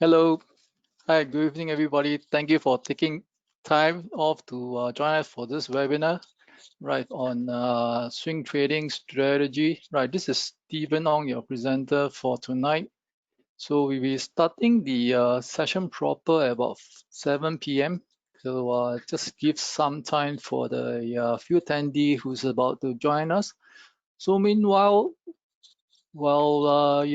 Hello. Hi, good evening, everybody. Thank you for taking time off to join us for this webinar, right, on swing trading strategy. Right, this is Stephen Ong, your presenter for tonight. So we'll be starting the session proper at about 7 p.m. So just give some time for the few attendee who's about to join us. So meanwhile, while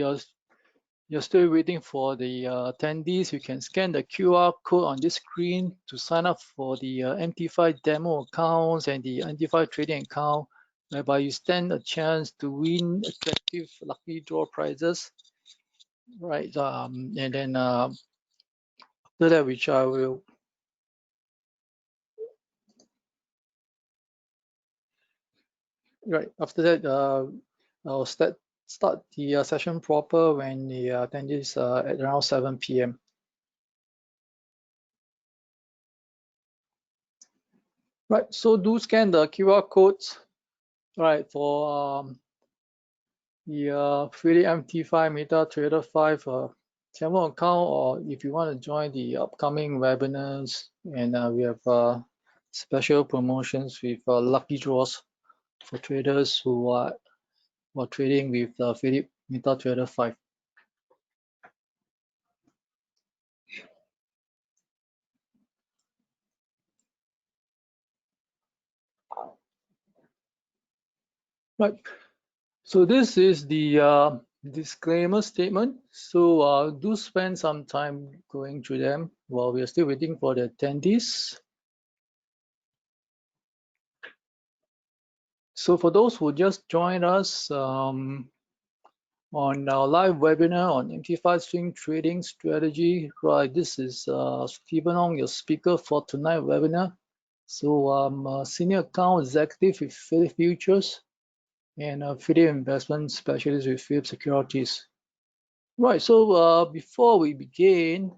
you're still waiting for the attendees, you can scan the QR code on this screen to sign up for the MT5 Demo accounts and the MT5 trading account, whereby you stand a chance to win attractive lucky draw prizes, right? And then after that, which I will, right, after that, I'll start the session proper when the attendees at around 7 p.m. Right, so do scan the QR codes, right, for the Phillip MT5 MetaTrader 5 demo account, or if you want to join the upcoming webinars, and we have special promotions with lucky draws for traders who are trading with Phillip MetaTrader 5. Right. So this is the disclaimer statement. So do spend some time going through them while we are still waiting for the attendees. So for those who just joined us on our live webinar on MT5 Swing Trading Strategy, right, this is Stephen Ong, your speaker for tonight's webinar. So I'm a senior account executive with Phillip Futures and a Phillip investment specialist with Phillip Securities. Right, so before we begin,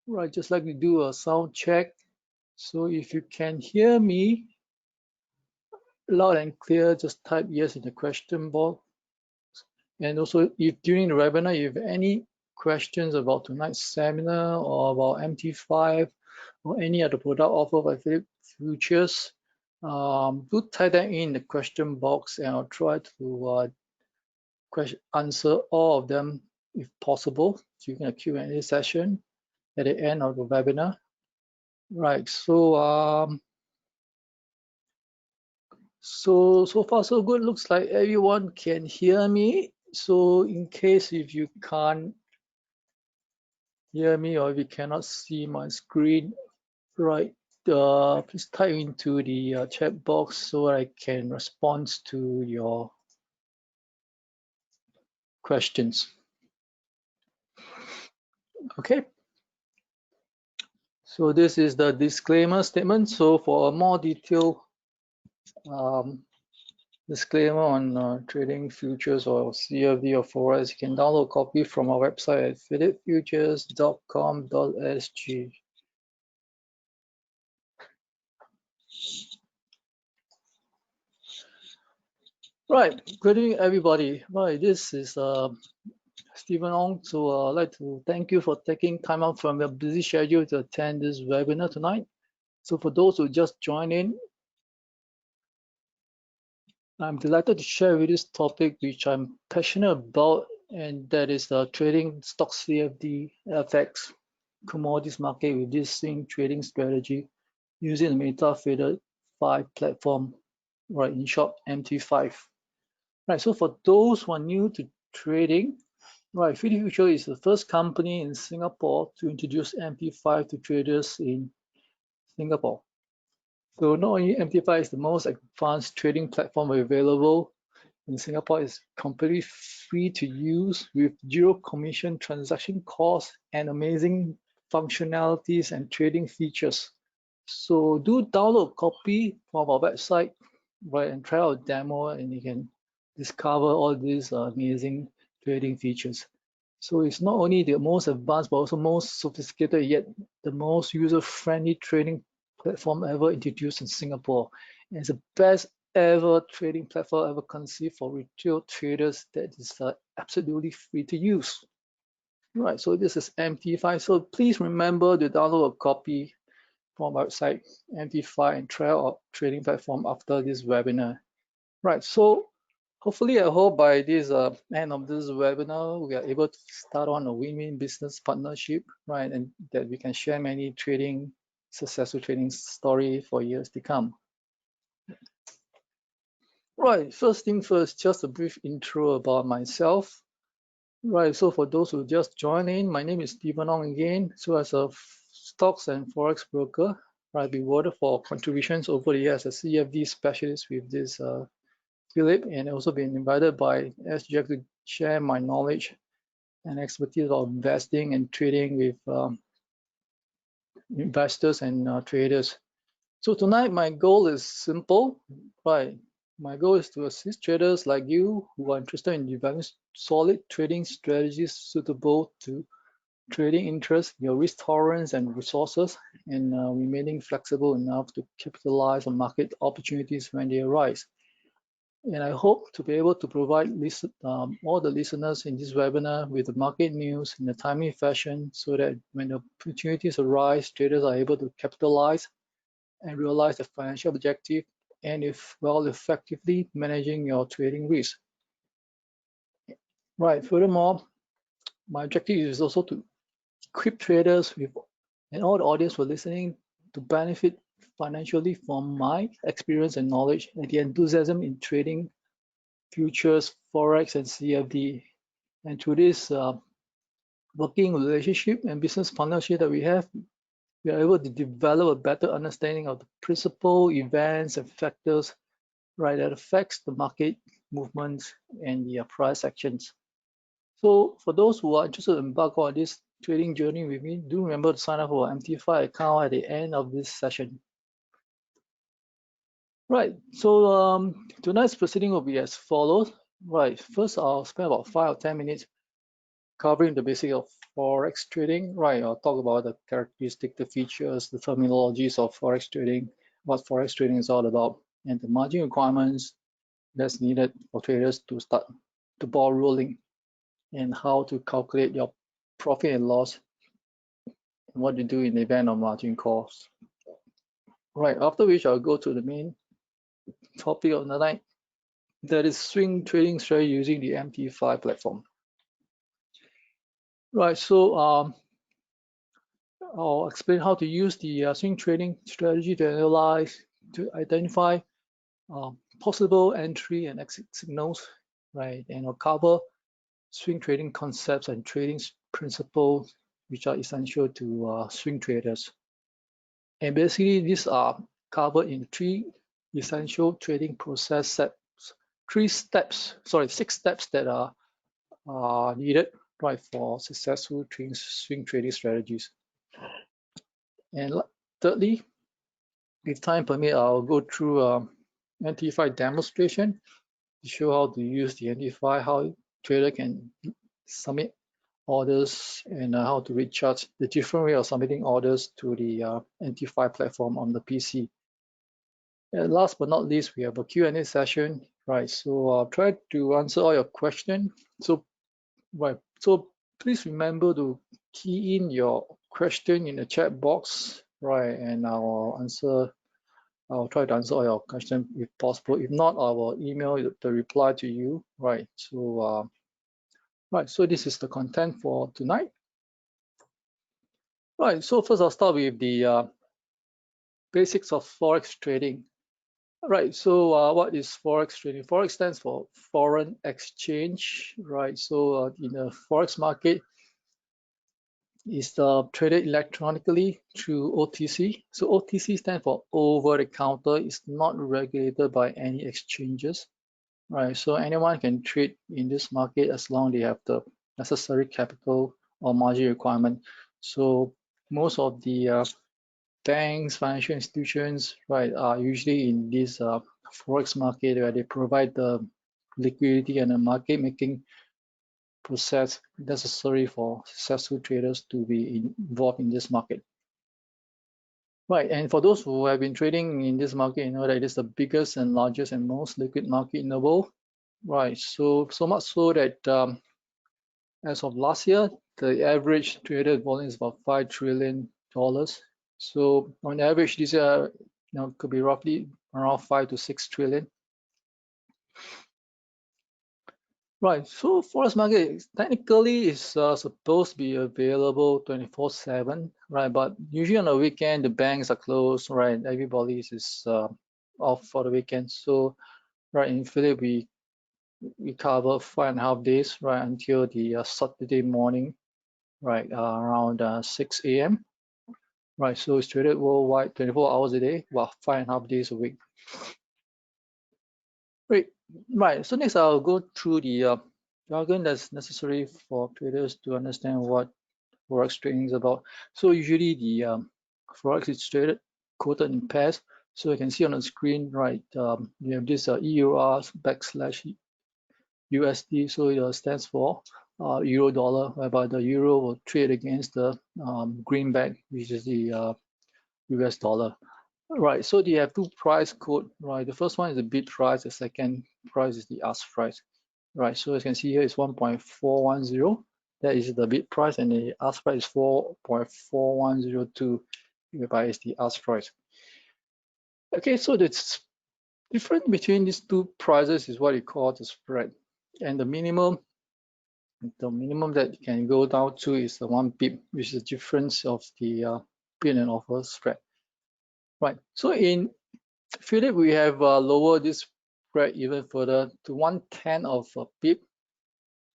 right, just like to do a sound check. So if you can hear me loud and clear, just type yes in the question box. And also, if during the webinar you have any questions about tonight's seminar or about MT5 or any other product offered by Phillip Futures, do type that in the question box, and I'll try to answer all of them if possible during a Q&A session at the end of the webinar. Right. So so far so good. Looks like everyone can hear me. So in case if you can't hear me or if you cannot see my screen, right, please type into the chat box so I can respond to your questions. Okay. So this is the disclaimer statement. So for a more detailed disclaimer on trading futures or CFD or Forex, you can download a copy from our website at phillipfutures.com.sg. Right, good evening, everybody. Right, this is Stephen Ong. So I'd like to thank you for taking time out from your busy schedule to attend this webinar tonight. So for those who just joined in, I'm delighted to share with this topic which I'm passionate about, and that is trading stock CFD, FX, commodities market with this swing trading strategy using the MT5 platform, right, in short, MT5. Right, so for those who are new to trading, right, Phillip Futures is the first company in Singapore to introduce MT5 to traders in Singapore. So not only MT5 is the most advanced trading platform available in Singapore, it's completely free to use with zero commission transaction costs and amazing functionalities and trading features. So do download a copy from our website, right, and try out a demo, and you can discover all these amazing trading features. So it's not only the most advanced, but also most sophisticated, yet the most user-friendly trading platform ever introduced in Singapore. And it's the best ever trading platform ever conceived for retail traders that is absolutely free to use. Right, so this is MT5. So please remember to download a copy from our website, MT5, and try our trading platform after this webinar. Right, so hopefully, I hope by this end of this webinar, we are able to start on a win-win business partnership, right? And that we can share many successful trading story for years to come. Right, first thing first, just a brief intro about myself. Right, so for those who just joined in, my name is Stephen Ong again. So as a stocks and forex broker, I've been awarded for contributions over the years as a CFD specialist with this Phillip, and also been invited by SGX to share my knowledge and expertise of investing and trading with investors and traders. So tonight my goal is simple, right? My goal is to assist traders like you who are interested in developing solid trading strategies suitable to trading interest, your risk tolerance and resources, and remaining flexible enough to capitalize on market opportunities when they arise. And I hope to be able to provide all the listeners in this webinar with the market news in a timely fashion so that when the opportunities arise, traders are able to capitalize and realize the financial objective and effectively managing your trading risk. Right, furthermore, my objective is also to equip traders with, and all the audience who are listening, to benefit financially from my experience and knowledge and the enthusiasm in trading futures, Forex, and CFD. And through this working relationship and business partnership that we have, we are able to develop a better understanding of the principal events and factors, right, that affects the market movements and the price actions. So for those who are interested in embark on this trading journey with me, do remember to sign up for an MT5 account at the end of this session. Right, so tonight's proceeding will be as follows. Right, first I'll spend about 5 or 10 minutes covering the basics of Forex trading. Right, I'll talk about the characteristics, the features, the terminologies of Forex trading, what Forex trading is all about, and the margin requirements that's needed for traders to start the ball rolling, and how to calculate your profit and loss, and what to do in the event of margin calls. Right, after which I'll go to the main topic of the night, that is swing trading strategy using the MT5 platform. Right, so I'll explain how to use the swing trading strategy to identify possible entry and exit signals, right? And I'll cover swing trading concepts and trading principles which are essential to swing traders. And basically, these are covered in 3 essential trading process steps, 6 steps that are needed, right, for successful swing trading strategies. And thirdly, if time permit, I'll go through MT5 demonstration to show how to use the MT5, how trader can submit orders, and how to recharge the different way of submitting orders to the MT5 platform on the PC. And last but not least, we have a Q&A session, right? So I'll try to answer all your questions. So please remember to key in your question in the chat box, right? And I'll try to answer all your questions if possible. If not, I will email the reply to you, right? So so this is the content for tonight. Right, so first I'll start with the basics of Forex trading. Right, so what is Forex trading? Forex stands for foreign exchange, right? So in the Forex market, is traded electronically through OTC. So OTC stands for over the counter. It's not regulated by any exchanges, right? So anyone can trade in this market as long as they have the necessary capital or margin requirement. So most of the banks, financial institutions, right, are usually in this Forex market where they provide the liquidity and the market making process necessary for successful traders to be involved in this market. Right, and for those who have been trading in this market, you know that it is the biggest and largest and most liquid market in the world. Right, so much so that As of last year, the average traded volume is about $5 trillion. So on average, this year, could be roughly around 5 to 6 trillion. Right, so forex market technically is supposed to be available 24/7, right? But usually on the weekend, the banks are closed, right? Everybody is off for the weekend. So, right, in Phillip, we cover 5.5 days, right, until the Saturday morning, right, around 6 a.m. Right, so it's traded worldwide 24 hours a day, well, 5.5 days a week. Great. Right, so next I'll go through the jargon that's necessary for traders to understand what Forex trading is about. So usually the Forex is traded, quoted in pairs. So you can see on the screen, right, you have this EUR / USD, so it stands for euro dollar, whereby the euro will trade against the greenback, which is the US dollar. Right, so they have two price code, right? The first one is the bid price, the second price is the ask price. Right, so as you can see here is 1.410. That is the bid price, and the ask price is 4.4102, whereby is the ask price. Okay, so the difference between these two prices is what you call the spread. And the minimum that you can go down to is the 1 pip, which is the difference of the bid and offer spread. Right, so in Phillip, we have lowered this spread even further to 1/10 of a pip.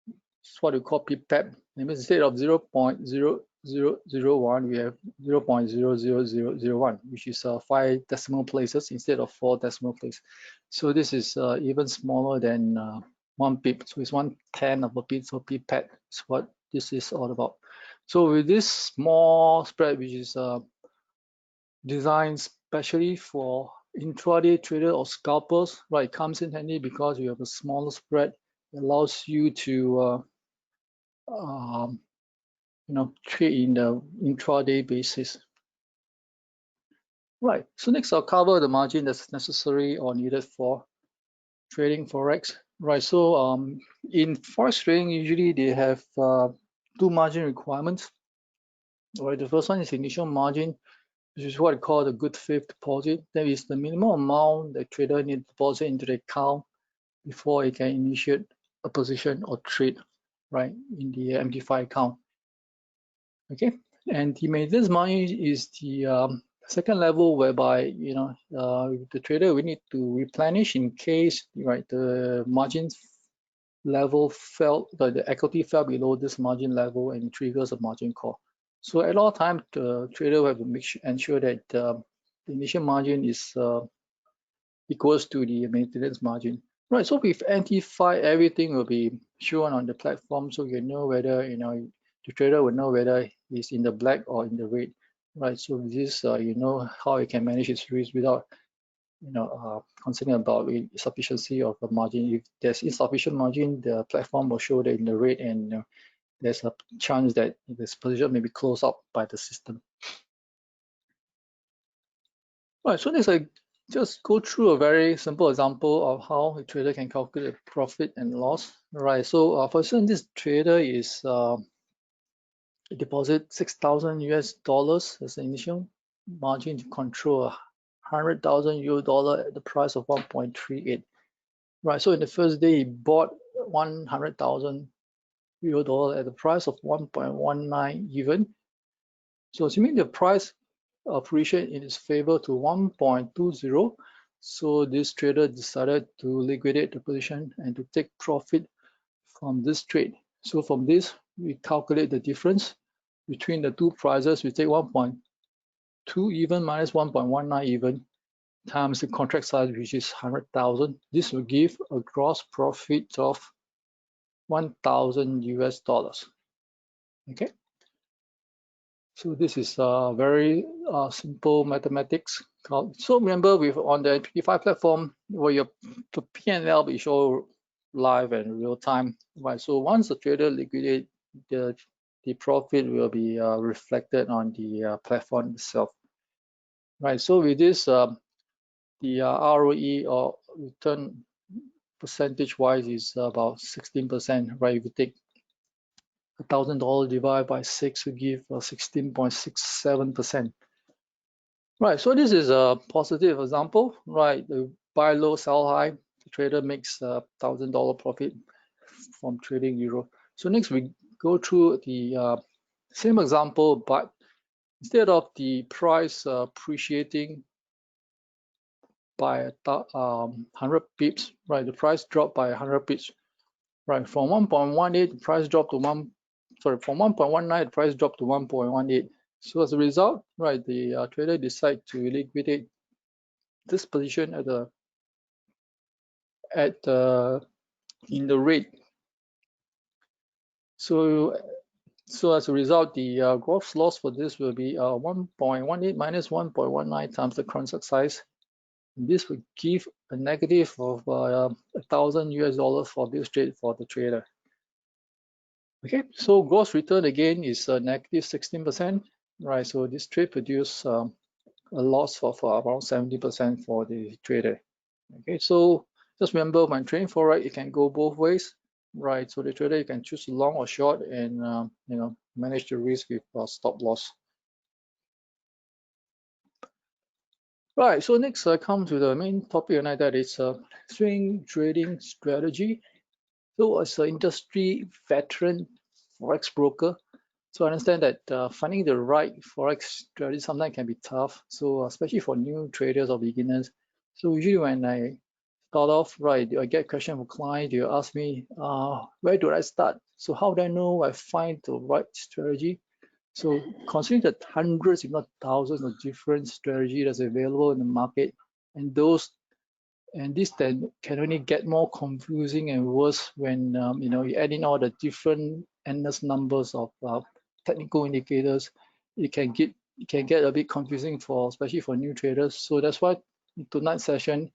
It's what we call pip pep. That means instead of 0.0001, we have 0.00001, which is 5 decimal places instead of 4 decimal places. So this is even smaller than 1 pip. So it's 1/10 of a pip. So pip pep is what this is all about. So with this small spread, which is designed specially for intraday trader or scalpers, right, it comes in handy because you have a smaller spread. It allows you to trade in the intraday basis. Right, so next I'll cover the margin that's necessary or needed for trading Forex. Right, so in Forex trading, usually they have two margin requirements. Right, the first one is initial margin, which is what I call the good faith deposit. That is the minimum amount the trader needs to deposit into the account before he can initiate a position or trade, right, in the MT5 account. Okay, and the maintenance margin is the second level, whereby the trader will need to replenish in case, right, the margin level fell, the equity fell below this margin level and triggers a margin call. So at all times, the trader will have to ensure that the initial margin is equals to the maintenance margin. Right, so with MT5, everything will be shown on the platform, so you know whether the trader will know whether he's in the black or in the red. Right, so with this you know how you can manage his risk without concerning about insufficiency of the margin. If there's insufficient margin, the platform will show that in the red, and there's a chance that this position may be closed out by the system. Right, so next I just go through a very simple example of how a trader can calculate profit and loss. Right, so for instance, this trader is deposit $6,000 as the initial margin to control 100,000 euro dollar at the price of 1.38. Right, so in the first day he bought 100,000 euro dollar at the price of 1.19 even. So assuming the price appreciate in his favor to 1.20, so this trader decided to liquidate the position and to take profit from this trade. So from this, we calculate the difference between the two prices. We take 1.2 even minus 1.19 even times the contract size, which is 100,000. This will give a gross profit of 1,000 US dollars. Okay. So this is very simple mathematics. So remember, on the MT5 platform, where your P&L will show live and real time, right? So once the trader liquidate, the profit will be reflected on the platform itself, right? So with this, the ROE or return percentage-wise is about 16%, right? If you take $1,000 divided by 6 will give 16.67%. Right, so this is a positive example, right? The buy low, sell high, the trader makes $1,000 profit from trading euro. So next we go through the same example, but instead of the price appreciating by 100 pips, right? The price dropped by 100 pips, right? From 1.18, the price dropped to from 1.19, the price dropped to 1.18. So as a result, right, the trader decide to liquidate this position in the red. So as a result, the gross loss for this will be 1.18 minus 1.19 times the contract size. This would give a negative of $1,000 for this trade for the trader. Okay, so gross return again is negative 16%, right? So this trade produced a loss of around 70% for the trader. Okay, so just remember when trading forex, it can go both ways, right? So the trader, you can choose long or short, and you know, manage the risk with stop loss. Right, so next I come to the main topic, and that is swing trading strategy. So as an industry veteran forex broker, so I understand that finding the right forex strategy sometimes can be tough. So especially for new traders or beginners. So usually when I start off, right, I get a question from client, they ask me, where do I start? So how do I know I find the right strategy? So considering the hundreds, if not thousands of different strategies that's available in the market, and this then can only get more confusing and worse when you know, you add in all the different endless numbers of technical indicators. It can get a bit confusing for especially for new traders. So that's why in tonight's session,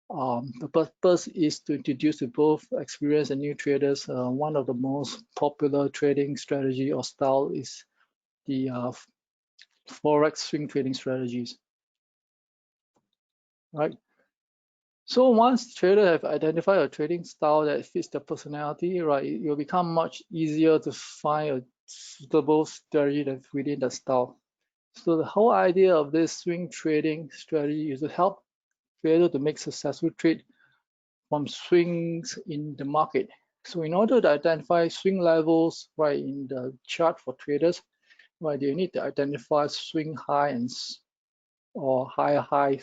the purpose is to introduce to both experienced and new traders. One of the most popular trading strategy or style is the forex swing trading strategies, right? So once traders have identified a trading style that fits their personality, right, it will become much easier to find a suitable strategy that's within the style. So the whole idea of this swing trading strategy is to help traders to make successful trade from swings in the market. So in order to identify swing levels, right, in the chart for traders, right, they need to identify swing high and or high high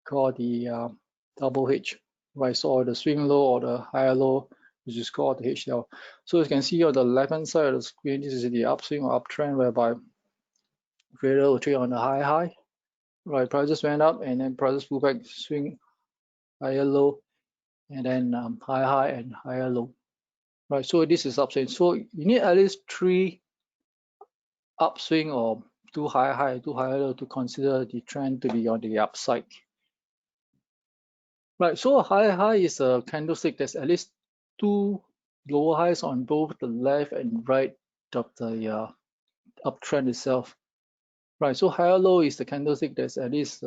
called the double H, right? So the swing low or the higher low, which is called the HL. So you can see on the left-hand side of the screen, this is the upswing or uptrend whereby trader will trade on the high high, right? Prices went up and then prices pull back, swing higher low, and then high high and higher low, right? So this is upswing. So you need at least 3 upswing or 2 high high, 2 higher low to consider the trend to be on the upside. Right, so a high high is a candlestick that's at least 2 lower highs on both the left and right of the uptrend itself. Right, so higher low is the candlestick that's at least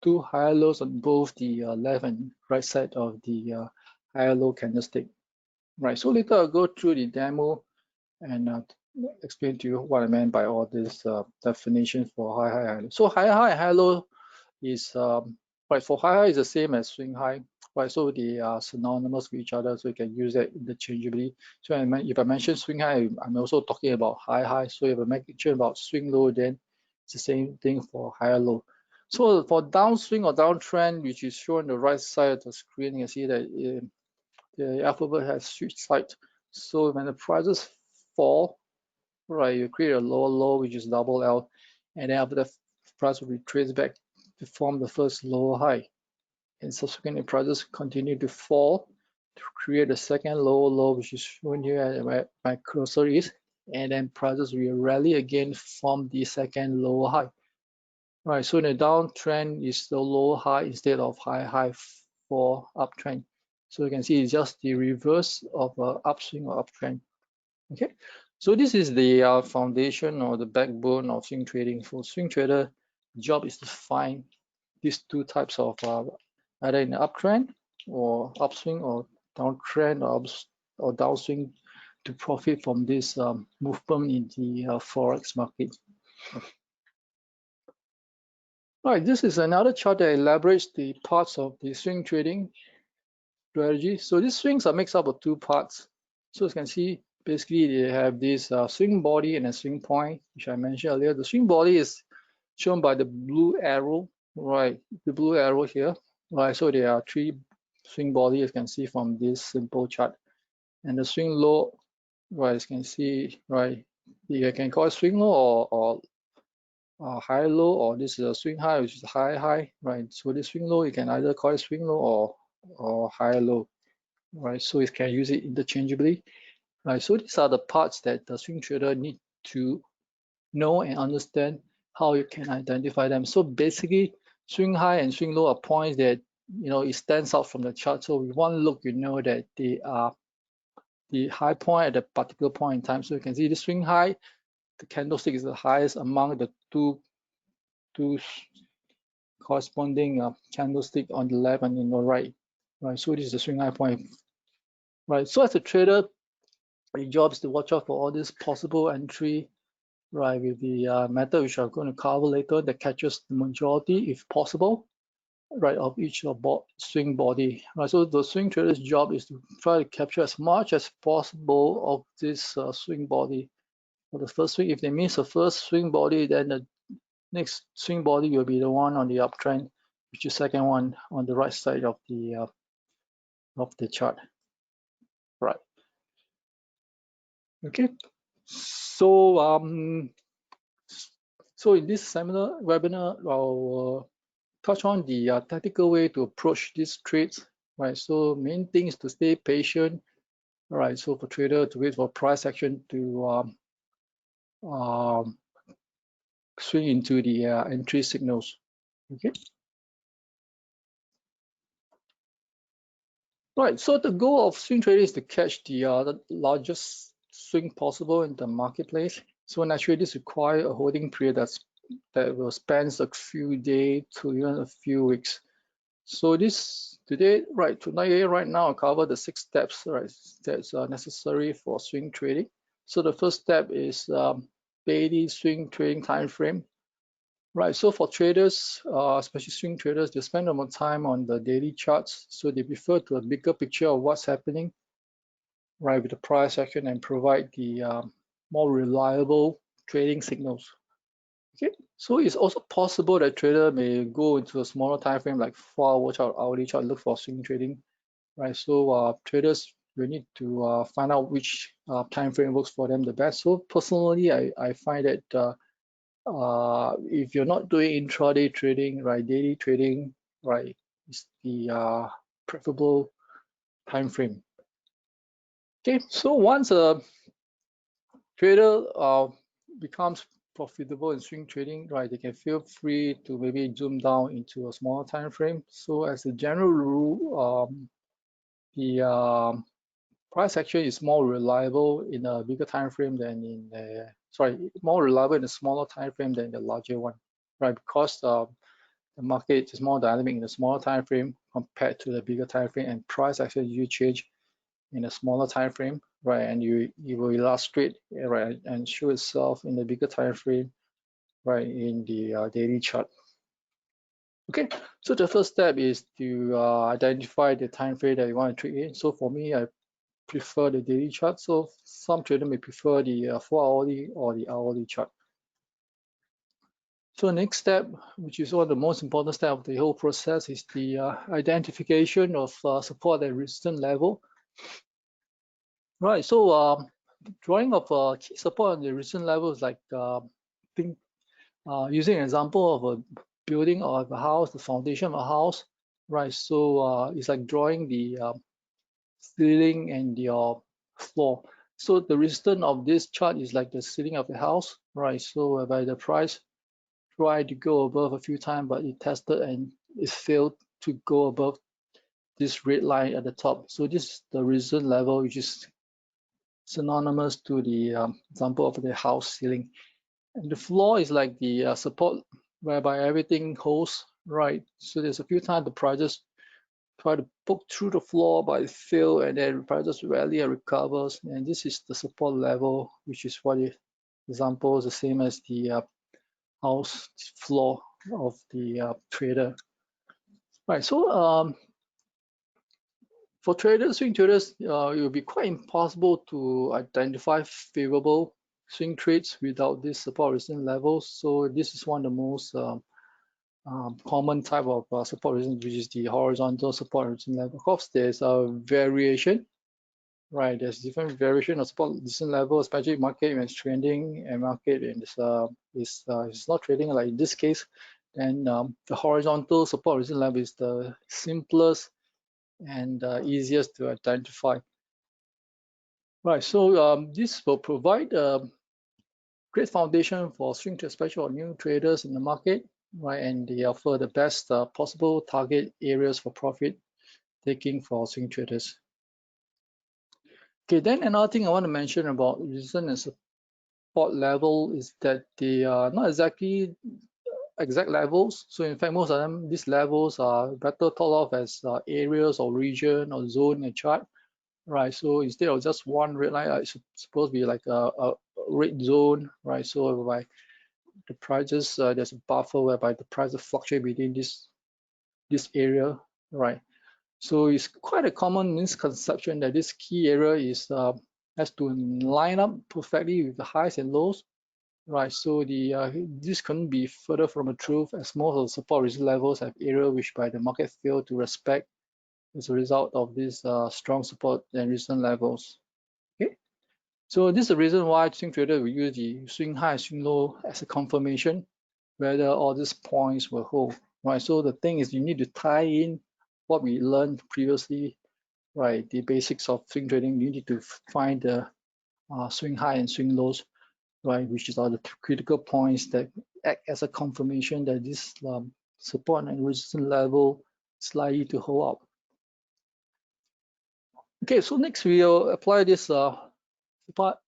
2 higher lows on both the left and right side of the higher low candlestick. Right, so later I'll go through the demo and explain to you what I meant by all this definition for high high. So high high and high low is right, for high high is the same as swing high, right? So they are synonymous with each other, so you can use that interchangeably. So if I mention swing high, I'm also talking about high high. So if I mention about swing low, then it's the same thing for higher low. So for downswing or downtrend, which is shown on the right side of the screen, you can see that the alphabet has switched sides. So when the prices fall, right, you create a lower low, which is double L, and then after that, price will retrace back to form the first lower high, and subsequently prices continue to fall to create a second lower low, which is shown here where my cursor is, and then prices will rally again, form the second lower high. Right, so the downtrend is the lower high instead of high high for uptrend. So you can see it's just the reverse of upswing or uptrend. Okay, so this is the foundation or the backbone of swing trading. For swing trader, job is to find these 2 types of either in the uptrend or upswing or downtrend or downswing to profit from this movement in the Forex market. All right, this is another chart that elaborates the parts of the swing trading strategy. So these swings are mixed up of two parts. So as you can see, basically they have this swing body and a swing point, which I mentioned earlier. The swing body is shown by the blue arrow, right? The blue arrow here, right? So there are three swing bodies, as you can see from this simple chart. And the swing low, right, as you can see, right? You can call it swing low or high low, or this is a swing high, which is high, right? So this swing low, you can either call it swing low or high low, right? So you can use it interchangeably, right? So these are the parts that the swing trader need to know and understand how you can identify them. So basically, swing high and swing low are points that it stands out from the chart. So with one look, you know that they are the high point at a particular point in time. So you can see the swing high, the candlestick is the highest among the two corresponding candlestick on the left and on the right. So this is the swing high point. Right. So as a trader, your job is to watch out for all this possible entry, right, with the method which I'm going to cover later, that catches the majority, if possible, right, of each swing body. Right. So the swing trader's job is to try to capture as much as possible of this swing body. For the first swing, if they miss the first swing body, then the next swing body will be the one on the uptrend, which is the second one on the right side of the chart. Right. Okay. So so in this seminar webinar, I'll touch on the tactical way to approach these trades. Right. So main thing is to stay patient. All right. So for trader to wait for price action to swing into the entry signals. Okay. Right. So the goal of swing trading is to catch the largest swing possible in the marketplace. So naturally, this requires a holding period that will span a few days to even a few weeks. So tonight, right now, I cover the 6 steps, right, that's necessary for swing trading. So the first step is daily swing trading time frame. Right, so for traders, especially swing traders, they spend more time on the daily charts. So they prefer to a bigger picture of what's happening, right, with the price action, and provide the more reliable trading signals. Okay, so it's also possible that trader may go into a smaller time frame, like 4-hour chart, hourly chart, look for swing trading, right? So traders will need to find out which time frame works for them the best. So personally, I find that if you're not doing intraday trading, right, daily trading, right, is the preferable time frame. Okay, so once a trader becomes profitable in swing trading, right, they can feel free to maybe zoom down into a smaller time frame. So as a general rule, the price action is more reliable in a bigger time frame than more reliable in a smaller time frame than the larger one, right? Because the market is more dynamic in the smaller time frame compared to the bigger time frame, and price action usually change in a smaller time frame, right? And you will illustrate, right, and show itself in the bigger time frame, right, in the daily chart. Okay, so the first step is to identify the time frame that you want to trade in. So for me, I prefer the daily chart. So some traders may prefer the 4-hourly or the hourly chart. So next step, which is one of the most important steps of the whole process, is the identification of support and resistance level. Right, so drawing of key support and the resistance level is like using an example of a building or of a house, the foundation of a house, right? So it's like drawing the ceiling and your floor. So the resistance of this chart is like the ceiling of the house, right? So whereby the price tried to go above a few times, but it tested and it failed to go above this red line at the top. So this is the resistance level, which is synonymous to the example of the house ceiling. And the floor is like the support whereby everything holds, right? So there's a few times the prices try to poke through the floor, but it failed, and then prices rally and recovers. And this is the support level, which is what the example is the same as the house floor of the trader. Right. So for traders, swing traders, it will be quite impossible to identify favorable swing trades without this support resistance levels. So this is one of the most common type of support resistance, which is the horizontal support resistance level. Of course, there's a variation, right? There's different variation of support resistance level, especially market when it's trending and market and it's not trading. Like in this case, then the horizontal support resistance level is the simplest and easiest to identify. Right, so this will provide a great foundation for swing trade, especially for new traders in the market, right? And they offer the best possible target areas for profit taking for swing traders. Okay, then another thing I want to mention about resistance and support level is that they are not exactly exact levels. So in fact, most of them, these levels are better thought of as areas or region or zone in a chart. Right, so instead of just one red line, it's supposed to be like a red zone, right? So whereby the prices, there's a buffer whereby the prices fluctuate within this area, right? So it's quite a common misconception that this key area is has to line up perfectly with the highs and lows, right? So this couldn't be further from the truth, as most of the support resistance levels have area which by the market fail to respect as a result of these strong support and resistance levels. Okay, so this is the reason why swing trader will use the swing high, swing low as a confirmation whether all these points will hold. Right. So the thing is, you need to tie in what we learned previously, right? The basics of swing trading. You need to find the swing high and swing lows, right? Which is all the critical points that act as a confirmation that this support and resistance level is likely to hold up. Okay, so next we'll apply this support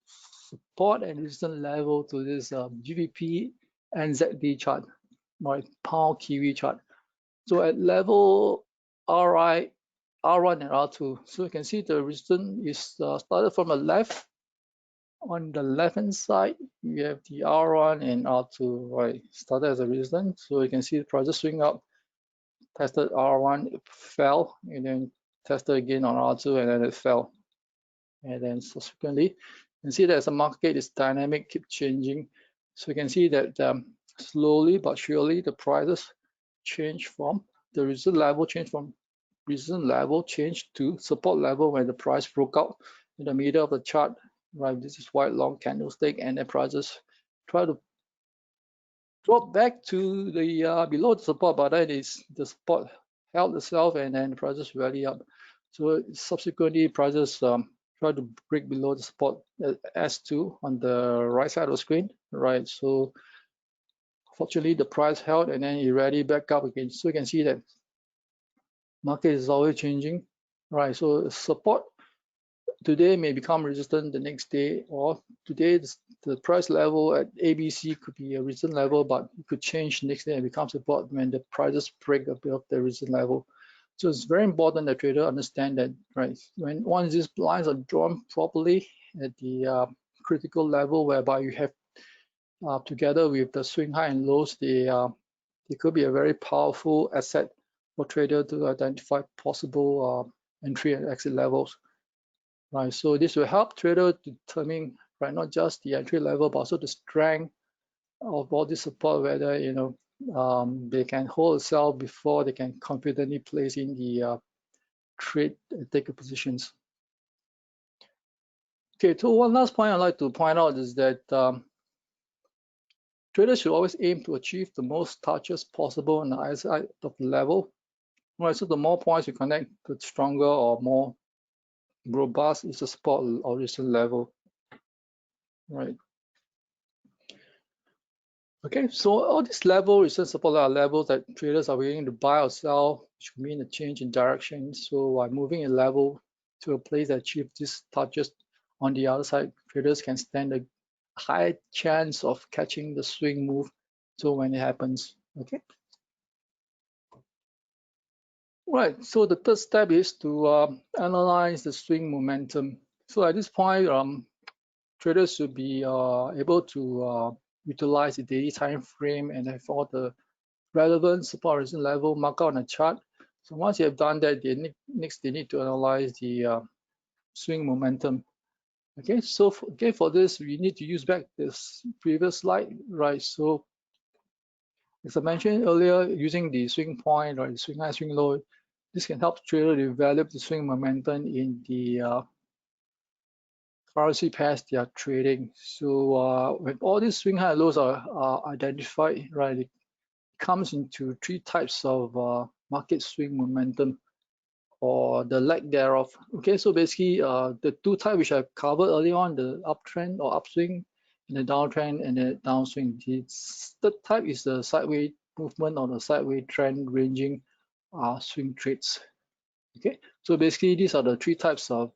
and resistance level to this GBP and ZD chart, right? Pound Kiwi chart. So at level RI, R1 and R2, so you can see the resistance is started from the left. On the left hand side, you have the R1 and R2, right? Started as a resistance, so you can see the prices swing up, tested R1, it fell, and then tested again on R2, and then it fell. And then subsequently, you can see that as the market is dynamic, keep changing. So you can see that slowly but surely the prices change from the resistance level change to support level when the price broke out in the middle of the chart, right? This is white long candlestick, and the prices try to drop back to the below the support, but then the support held itself, and then the prices rally up. So subsequently, prices try to break below the support S2 on the right side of the screen, right? So fortunately, the price held, and then it rallied back up again. So you can see that market is always changing, right? So support today may become resistant the next day, or today the price level at ABC could be a resistance level, but it could change next day and become support when the prices break above the resistance level. So it's very important that trader understand that, right? When once these lines are drawn properly at the critical level, whereby you have together with the swing high and lows, it could be a very powerful asset for trader to identify possible entry and exit levels. Right, so this will help trader determine, right, not just the entry level, but also the strength of all this support, whether they can hold a sell before they can confidently place in the trade and take positions. Okay, so one last point I'd like to point out is that traders should always aim to achieve the most touches possible on the higher side of the level. Right, so the more points you connect, the stronger or more robust is the support or resistance level. Right. Okay, so all these level resistance support are levels that traders are willing to buy or sell, which mean a change in direction. So by moving a level to a place that achieves these touches on the other side, traders can stand a high chance of catching the swing move. So when it happens, okay. Right, so the third step is to analyze the swing momentum. So at this point, traders should be able to utilize the daily time frame and have all the relevant support resistance level marked out on a chart. So once you have done that, next they need to analyze the swing momentum. Okay, so for this, we need to use back this previous slide, right? So as I mentioned earlier, using the swing point or the swing high, swing low, this can help trader develop the swing momentum in the currency pairs they are trading. So when all these swing high lows are identified, right, it comes into three types of market swing momentum or the lack thereof. Okay, so basically the two types which I covered earlier on, the uptrend or upswing and the downtrend and the downswing. The third type is the sideways movement or the sideways trend ranging swing trades. Okay, so basically these are the three types of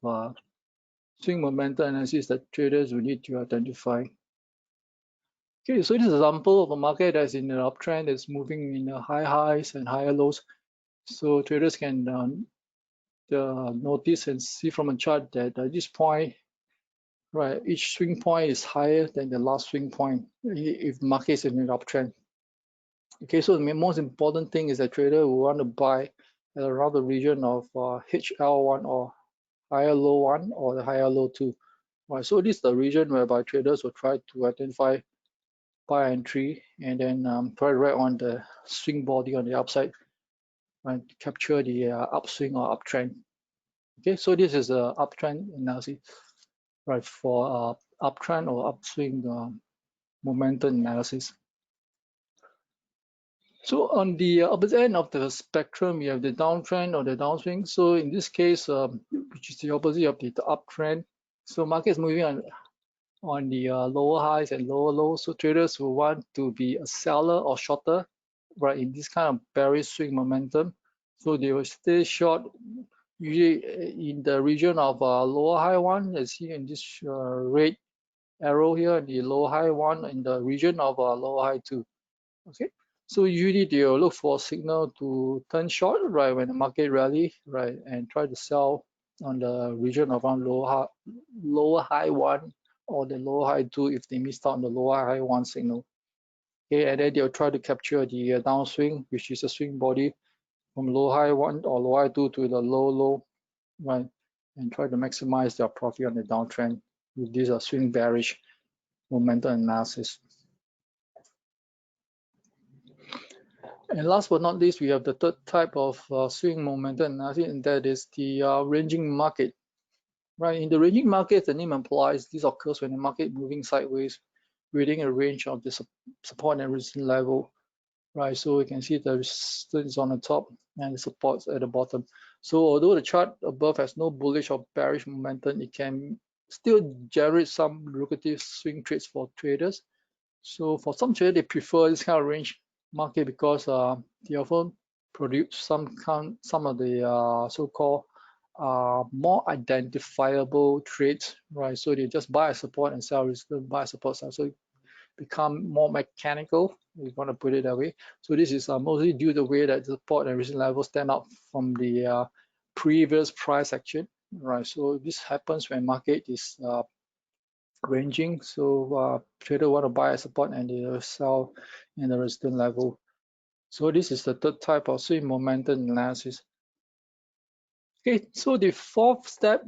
swing momentum analysis that traders will need to identify. Okay, so this is an example of a market that's in an uptrend that's moving in high highs and higher lows. So traders can notice and see from a chart that at this point, right, each swing point is higher than the last swing point if market is in an uptrend. Okay, so the most important thing is that trader will want to buy at around the region of HL1 or higher low 1 or the higher low 2. Right, so this is the region whereby traders will try to identify buy entry and then try to ride on the swing body on the upside and capture the upswing or uptrend. Okay, so this is a uptrend analysis, right, for uptrend or upswing momentum analysis. So on the opposite end of the spectrum, you have the downtrend or the downswing. So in this case, which is the opposite of the uptrend. So market is moving on the lower highs and lower lows. So traders will want to be a seller or shorter, right, in this kind of bearish swing momentum. So they will stay short, usually in the region of lower high one, as seen in this red arrow here, the lower high one in the region of lower high two. Okay, so usually they will look for a signal to turn short, right, when the market rally, right, and try to sell on the region of around lower high one or the lower high two if they missed out on the lower high one signal. Okay, and then they'll try to capture the downswing, which is a swing body from low high one or low high two to the low low, right, and try to maximize their profit on the downtrend with this swing bearish momentum analysis. And last but not least, we have the third type of swing momentum analysis, and that is the ranging market. Right, in the ranging market, the name implies this occurs when the market moving sideways within a range of the support and resistance level. Right, so we can see the resistance on the top and the supports at the bottom. So although the chart above has no bullish or bearish momentum, it can still generate some lucrative swing trades for traders. So for some traders, they prefer this kind of range market because they often produce some of the so-called more identifiable trades, right? So they just buy a support and sell resistance, buy a support, sell. So it become more mechanical, we want to put it that way. So this is mostly due to the way that the support and resistance levels stand out from the previous price action, right? So this happens when market is ranging. So trader want to buy a support and they will sell in the resistance level. So this is the third type of swing momentum analysis. Okay, so the fourth step,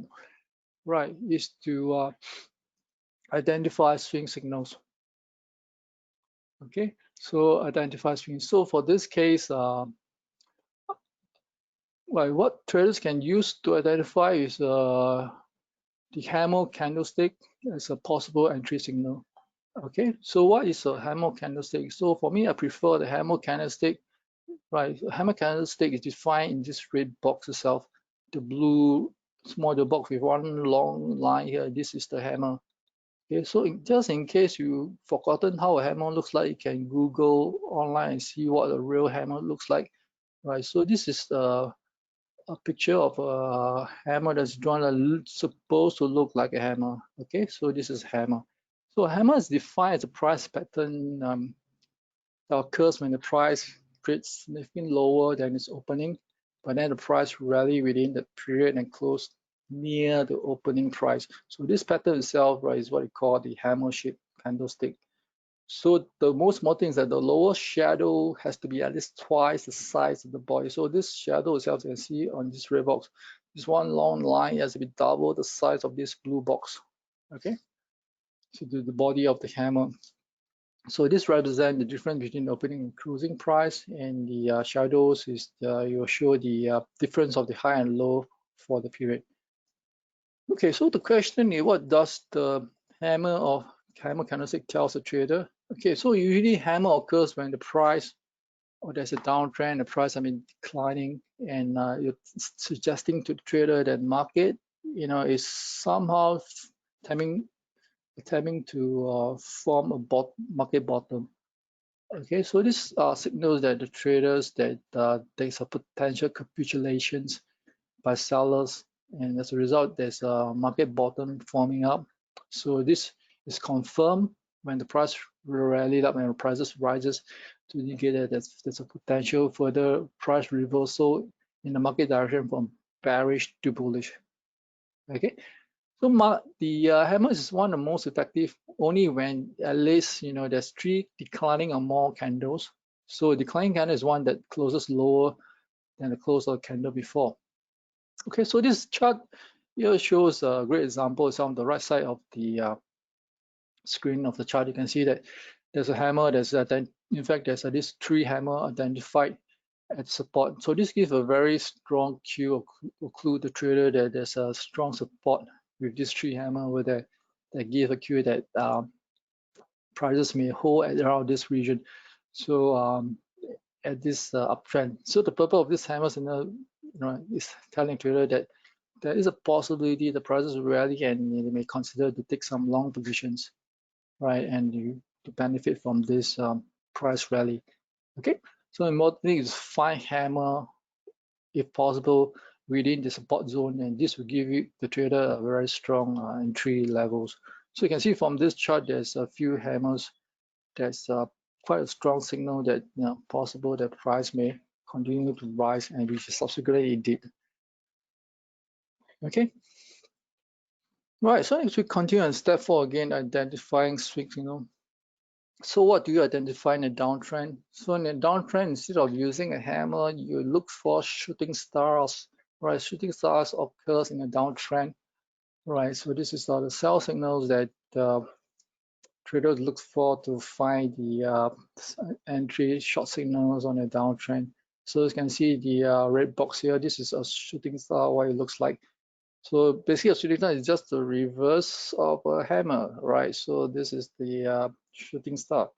right, is to identify swing signals. Okay, so identify swing. So for this case, well, what traders can use to identify is the hammer candlestick as a possible entry signal. Okay, so what is a hammer candlestick? So for me, I prefer the hammer candlestick. Right, the hammer candlestick is defined in this red box itself. The blue smaller box with one long line here. This is the hammer. Okay, so just in case you forgotten how a hammer looks like, you can Google online and see what a real hammer looks like. Right, so this is a picture of a hammer that's drawn supposed to look like a hammer. Okay, so this is a hammer. So a hammer is defined as a price pattern that occurs when the price trades significantly lower than its opening but then the price rally within the period and close near the opening price. So this pattern itself, right, is what we call the hammer shape candlestick. So the most important thing is that the lower shadow has to be at least twice the size of the body. So this shadow itself, you can see on this red box, this one long line has to be double the size of this blue box. Okay, so the body of the hammer. So this represents the difference between the opening and closing price, and the shadows is you will show the difference of the high and low for the period. Okay, so the question is, what does the hammer candlestick tells the trader? Okay, so usually hammer occurs when the price, or there's a downtrend, the price declining, and you're suggesting to the trader that market, is somehow attempting to form a market bottom. Okay, so this signals that the traders that there's a potential capitulations by sellers, and as a result, there's a market bottom forming up. So this is confirmed when the price rallied up and the prices rises to indicate that there's a potential further price reversal in the market direction from bearish to bullish. Okay, so the hammer is one of the most effective only when at least there's 3 declining or more candles. So declining candle is one that closes lower than the close of the candle before. Okay, so this chart here shows a great example. It's on the right side of the screen of the chart. You can see that there's a hammer. In fact, there's these 3 hammer identified at support. So this gives a very strong cue or clue to the trader that there's a strong support with this 3 hammer over there that give a cue that prices may hold at around this region. So at this uptrend. So the purpose of this hammer is telling trader that there is a possibility the prices will rally and they may consider to take some long positions, right, and to benefit from this price rally. Okay, so the important thing is find hammer if possible within the support zone, and this will give you the trader a very strong entry levels. So you can see from this chart there's a few hammers. There's quite a strong signal that possible that price may continue to rise, and which subsequently it did. Okay, right, so as we continue on step 4 again, identifying swing signal. So what do you identify in a downtrend? So in a downtrend, instead of using a hammer, you look for shooting stars, right? Shooting stars occurs in a downtrend, right? So this is the sell signals that traders look for to find the entry short signals on a downtrend. So you can see the red box here. This is a shooting star, what it looks like. So basically, a shooting star is just the reverse of a hammer, right? So this is the shooting star.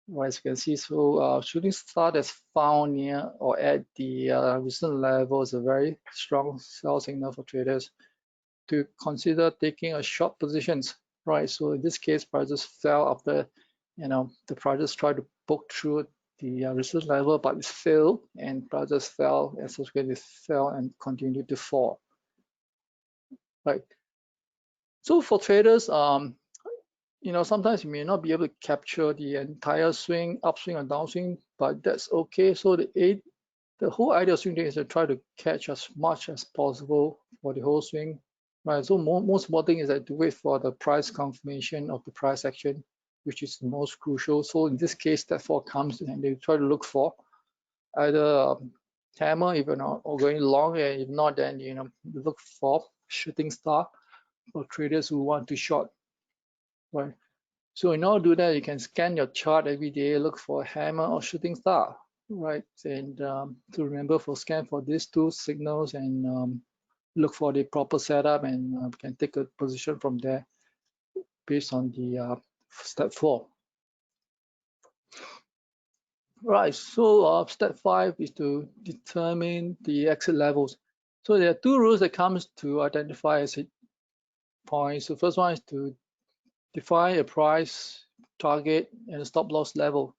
Right, as you can see, so shooting star that's found near or at the recent level is a very strong sell signal for traders to consider taking a short positions, right? So in this case, prices fell after, the prices tried to poke through the recent level, but it failed, and prices fell, and subsequently fell and continued to fall, right? So for traders, sometimes you may not be able to capture the entire swing, upswing or downswing, but that's okay. So the whole idea of swing trading is to try to catch as much as possible for the whole swing, right? So most important thing is that to wait for the price confirmation of the price action, which is the most crucial. So in this case, step 4 comes and they try to look for either hammer if you're not or going long, and if not, then look for shooting star for traders who want to short, right? So in order to do that, you can scan your chart every day, look for a hammer or shooting star, right? And to remember scan for these 2 signals and look for the proper setup, and can take a position from there based on the step 4. Right, so step 5 is to determine the exit levels. So there are 2 rules that comes to identify exit points. So first one is to define a price target and a stop loss level.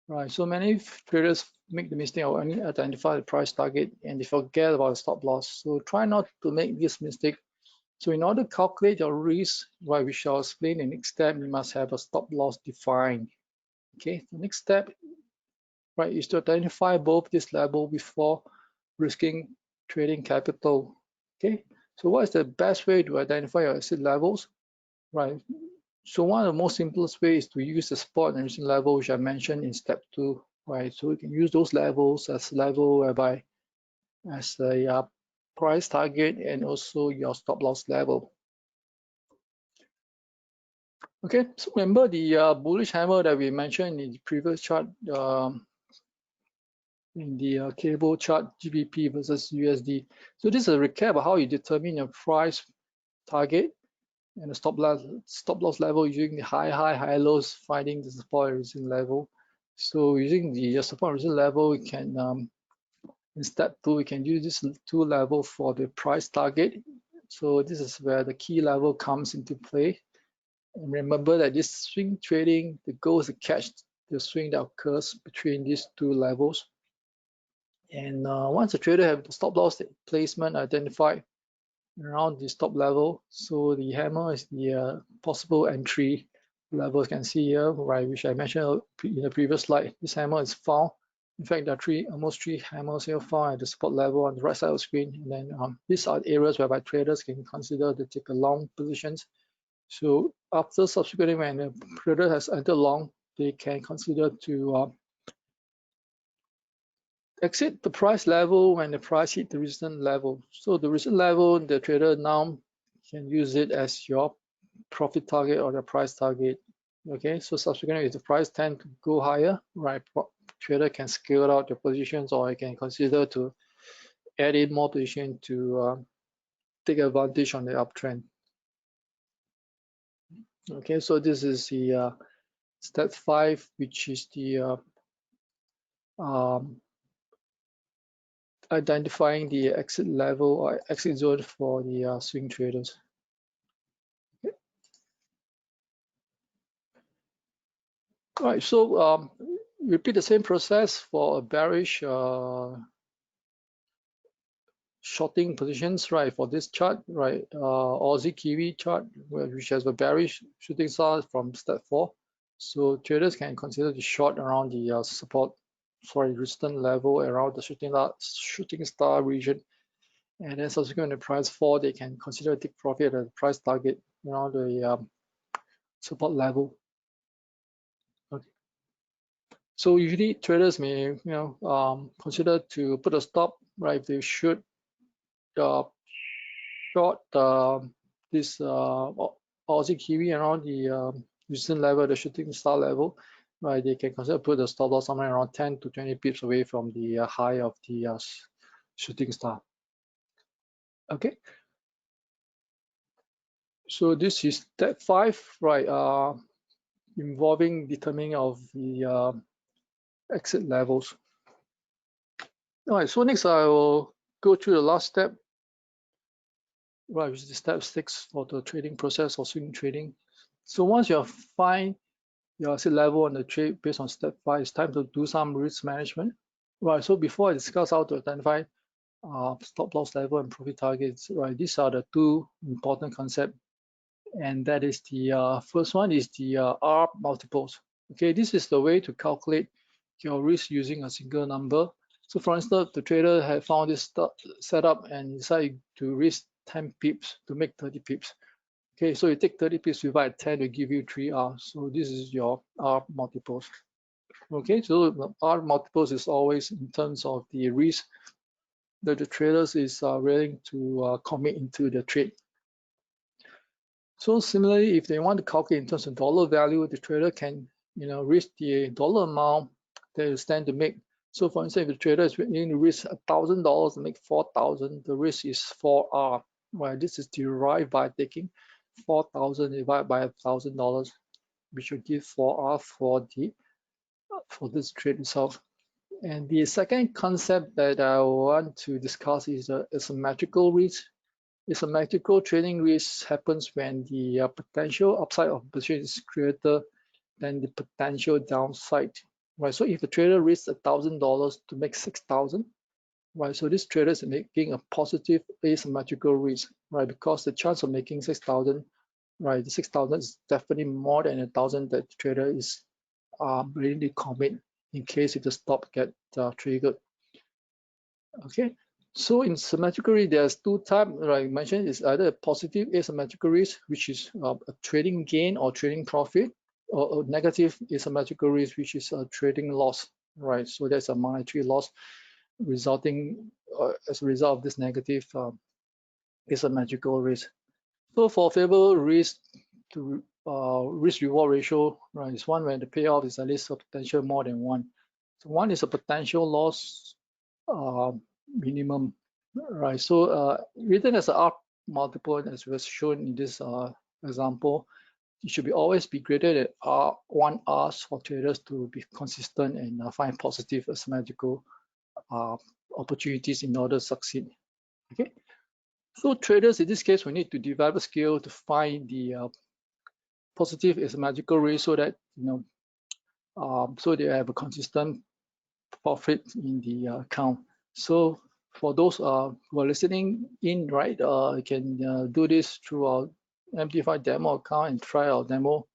Right, so many traders make the mistake of only identify the price target and they forget about the stop loss. So try not to make this mistake. So in order to calculate your risk, right, we shall explain the next step, you must have a stop loss defined. Okay, the next step, right, is to identify both this level before risking trading capital. Okay, so what is the best way to identify your exit levels? Right. So one of the most simplest ways is to use the support and resistance level, which I mentioned in step 2. Right. So you can use those levels as level whereby as a price target and also your stop loss level. Okay, so remember the bullish hammer that we mentioned in the previous chart, in the cable chart, GBP versus USD. So this is a recap of how you determine your price target and the stop loss level using the high lows, finding the support and resistance level. So using the support and resistance level, we can in step 2, we can use this 2 level for the price target. So this is where the key level comes into play. And remember that this swing trading, the goal is to catch the swing that occurs between these 2 levels. And once the trader have the stop loss placement identified around the stop level, so the hammer is the possible entry level. You can see here, right, which I mentioned in the previous slide. This hammer is found. In fact, there are almost three hammers here found at the support level on the right side of the screen. And then these are areas whereby traders can consider to take a long positions. So after subsequently, when the trader has entered long, they can consider to exit the price level when the price hit the resistance level. So the resistance level, the trader now can use it as your profit target or the price target. Okay, so subsequently, if the price tend to go higher, right, trader can scale out the positions, or you can consider to add in more position to take advantage on the uptrend. Okay, so this is the step 5, which is the identifying the exit level or exit zone for the swing traders. Okay. All right, so repeat the same process for a bearish shorting positions, right? For this chart, right, Aussie Kiwi chart, which has a bearish shooting star from step 4. So traders can consider to short around the resistance level around the shooting star region, and then subsequent to price 4, they can consider take profit at the price target around the support level. Okay. So usually traders may consider to put a stop, right? If they should short this Aussie Kiwi around the resistance level, the shooting star level, right? They can consider put the stop loss somewhere around 10 to 20 pips away from the high of the shooting star. Okay. So this is step 5, right? Involving determining of the exit levels. All right. So next I will go through the last step, right, which is step 6 for the trading process or swing trading. So once you find your exit level on the trade based on step 5, it's time to do some risk management. Right, so before I discuss how to identify stop loss level and profit targets, right, these are the 2 important concepts. And that is the first one is the R multiples. Okay, this is the way to calculate your risk using a single number. So for instance, the trader had found this setup and decided to risk 10 pips to make 30 pips. Okay, so you take 30 pips divide 10 to give you 3R. So this is your R multiples. Okay, so R multiples is always in terms of the risk that the traders is willing to commit into the trade. So similarly, if they want to calculate in terms of dollar value, the trader can risk the dollar amount they stand to make. So for instance, if the trader is willing to risk $1,000 to make 4,000, the risk is 4R. Right, this is derived by taking 4,000 divided by $1,000, which will give 4R for this trade itself. And the second concept that I want to discuss is the asymmetrical risk. Asymmetrical trading risk happens when the potential upside of position is greater than the potential downside. Right. So if the trader risks $1,000 to make 6,000, right? So this trader is making a positive asymmetrical risk, right? Because the chance of making 6,000, right? The 6,000 is definitely more than 1,000 that the trader is ready to commit in case if the stop get triggered. Okay, So in symmetrical risk, there's two types, right? I mentioned is either a positive asymmetrical risk, which is a trading gain or trading profit, or a negative asymmetrical risk, which is a trading loss, right? So there's a monetary loss resulting as a result of this negative asymmetrical risk. So for favorable risk to risk reward ratio, right, is one when the payoff is at least a potential more than one. So one is a potential loss minimum, right? So written as an R multiple, as was shown in this example, it should always be greater than one R's for traders to be consistent and find positive asymmetrical opportunities in order to succeed. Okay, so traders in this case, we need to develop a skill to find the positive asymmetrical risk so that so they have a consistent profit in the account. So for those who are listening in, right, you can do this through our MT5 Demo account and try our demo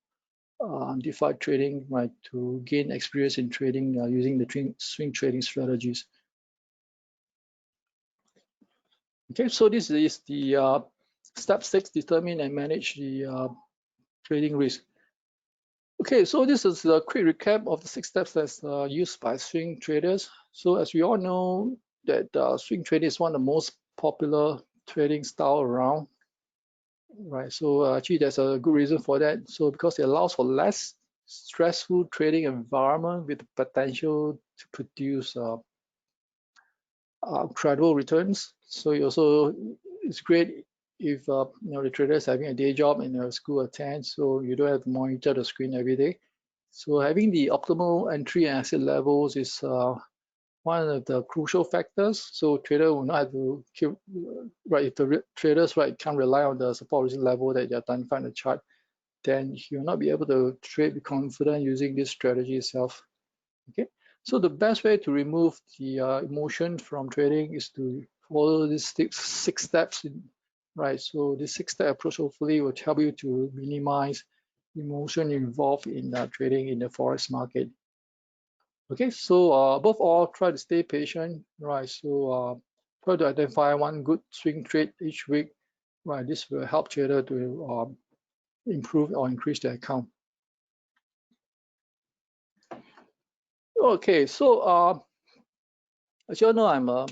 MT5 trading, right, to gain experience in trading using the swing trading strategies. Okay, so this is the step 6, determine and manage the trading risk. Okay, so this is a quick recap of the 6 steps that's used by swing traders. So as we all know that swing trading is one of the most popular trading style around, right? So actually there's a good reason for that. So because it allows for less stressful trading environment with the potential to produce credible returns. So it's great if the trader is having a day job and a school attends, so you don't have to monitor the screen every day. So having the optimal entry and exit levels is one of the crucial factors. So trader will not have to keep right. If the traders can't rely on the support resistance level that you have identified in the chart, then you'll not be able to trade with confidence using this strategy itself. Okay. So the best way to remove the emotion from trading is to follow these 6 steps, right? So this 6-step approach hopefully will help you to minimize emotion involved in trading in the forex market. Okay, so above all, try to stay patient, right? So try to identify one good swing trade each week, right? This will help trader to improve or increase their account. Okay, so as you all know, I'm a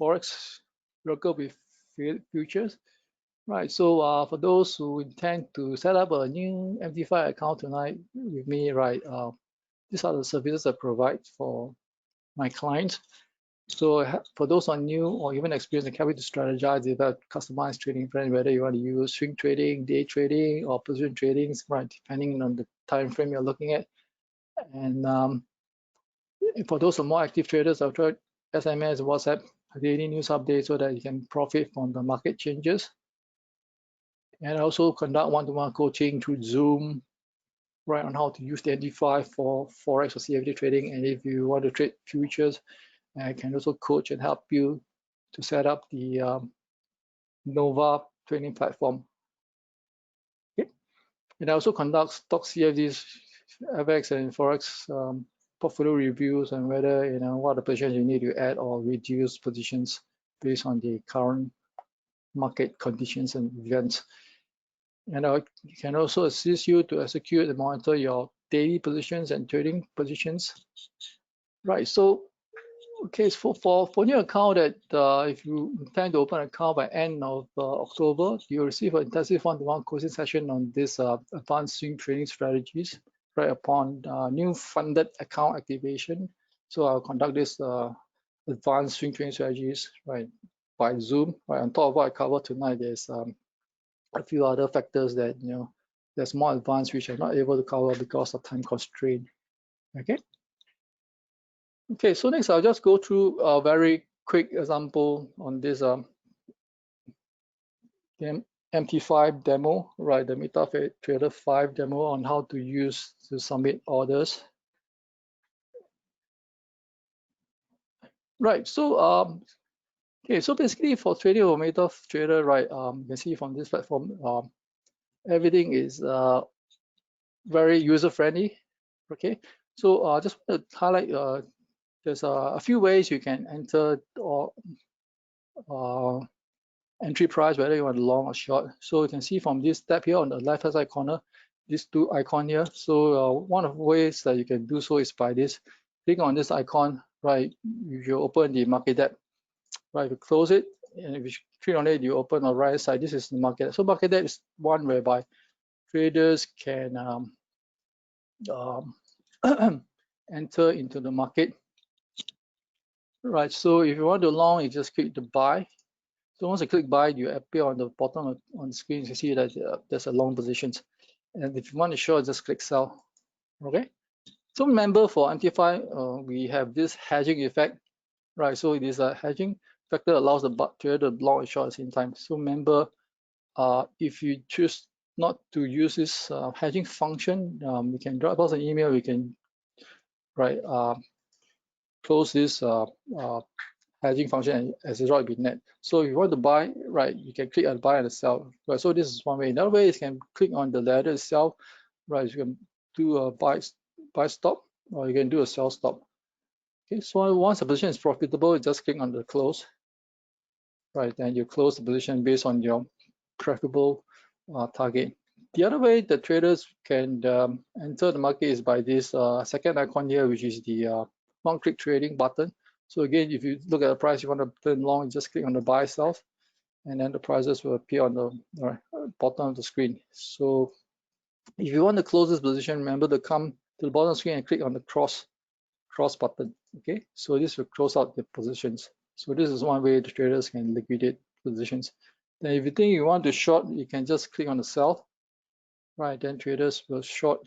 Forex broker with Phillip Futures, right? So for those who intend to set up a new MT5 account tonight with me, right? These are the services I provide for my clients. So for those who are new or even experienced, help you to strategize, develop customized trading plan, whether you want to use swing trading, day trading, or position trading, right? Depending on the time frame you're looking at. And for those who are more active traders, I've tried SMS, WhatsApp, daily news updates so that you can profit from the market changes. And I also conduct one-to-one coaching through Zoom, right, on how to use the MT5 for Forex or CFD trading. And if you want to trade futures, I can also coach and help you to set up the Nova training platform. Okay. And I also conduct stock CFDs, FX and Forex portfolio reviews and whether what the positions you need to add or reduce positions based on the current market conditions and events. And I can also assist you to execute and monitor your daily positions and trading positions. Right. So okay, so for new account that if you intend to open an account by end of October, you'll receive an intensive one-to-one coaching session on this advanced swing trading strategies right upon new funded account activation. So I'll conduct this advanced swing trading strategies right by Zoom. Right on top of what I covered tonight, there's a few other factors that that's more advanced which I'm not able to cover because of time constraint. Okay. Okay, so next I'll just go through a very quick example on this MT5 demo, right? The MetaTrader 5 demo on how to use to submit orders. Right, so okay, so basically for trading or MetaTrader, right? You can see from this platform, everything is very user-friendly. Okay, so just want to highlight there's a few ways you can enter or entry price, whether you want long or short. So you can see from this tab here on the left hand side corner, these two icon here. So one of the ways that you can do so is by this. Click on this icon, right? You open the market depth, right? You close it, and if you click on it, you open on the right side. This is the market. So market depth is one whereby traders can enter into the market, right? So if you want to long, you just click the buy. So once you click buy, you appear on the bottom on the screen. You see that there's a long positions. And if you want to short, just click sell. Okay. So remember, for MT5, we have this hedging effect, right? So it is a hedging factor allows the trader to long and short at the same time. So remember, if you choose not to use this hedging function, we can drop us an email. We can close this hedging function as a result be net. So if you want to buy, right, you can click on buy and sell. Right. So this is one way. Another way is you can click on the ladder itself. Right. You can do a buy stop, or you can do a sell stop. Okay. So once the position is profitable, you just click on the close. Right. Then you close the position based on your preferable target. The other way the traders can enter the market is by this second icon here, which is the one-click trading button. So again, if you look at the price, you want to turn long, you just click on the buy sell, and then the prices will appear on the bottom of the screen. So if you want to close this position, remember to come to the bottom of the screen and click on the cross button. Okay, so this will close out the positions. So this is one way the traders can liquidate positions. Then if you think you want to short, you can just click on the sell. Right, then traders will short